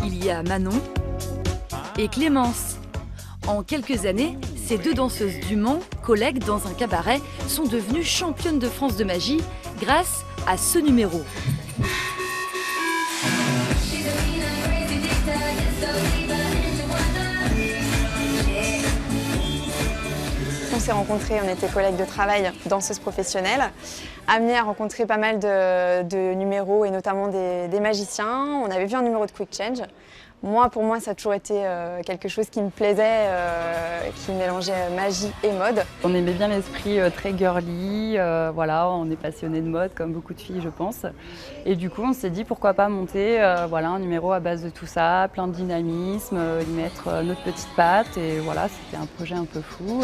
Il y a Manon et Clémence. En quelques années, ces deux danseuses du Mans, collègues dans un cabaret, sont devenues championnes de France de magie grâce à ce numéro. On s'est rencontrés, on était collègues de travail, danseuses professionnelles, amenées à rencontrer pas mal de numéros et notamment des magiciens. On avait vu un numéro de Quick Change. Pour moi, ça a toujours été quelque chose qui me plaisait, qui mélangeait magie et mode. On aimait bien l'esprit très girly, voilà, on est passionné de mode comme beaucoup de filles je pense. Et du coup on s'est dit pourquoi pas monter voilà, un numéro à base de tout ça, plein de dynamisme, y mettre notre petite patte et voilà, c'était un projet un peu fou.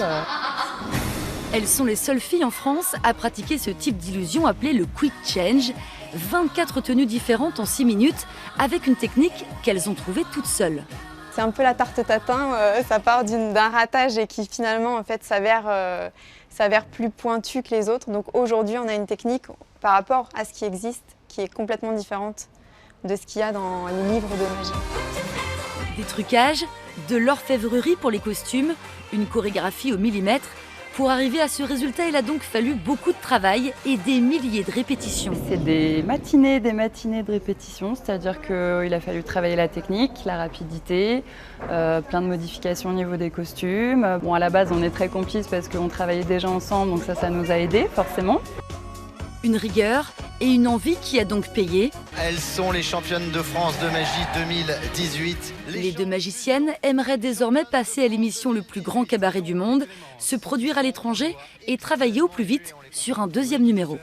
Elles sont les seules filles en France à pratiquer ce type d'illusion appelé le Quick Change. 24 tenues différentes en 6 minutes avec une technique qu'elles ont trouvée toutes seules. C'est un peu la tarte tatin, ça part d'un ratage et qui finalement en fait s'avère plus pointu que les autres. Donc aujourd'hui on a une technique par rapport à ce qui existe qui est complètement différente de ce qu'il y a dans les livres de magie. Des trucages, de l'orfèvrerie pour les costumes, une chorégraphie au millimètre. Pour arriver à ce résultat, il a donc fallu beaucoup de travail et des milliers de répétitions. C'est des matinées de répétition, c'est-à-dire qu'il a fallu travailler la technique, la rapidité, plein de modifications au niveau des costumes. Bon, à la base, on est très complices parce qu'on travaillait déjà ensemble, donc ça nous a aidés forcément. Une rigueur et une envie qui a donc payé. Elles sont les championnes de France de magie 2018. Les deux magiciennes aimeraient désormais passer à l'émission Le plus grand cabaret du monde, se produire à l'étranger et travailler au plus vite sur un deuxième numéro.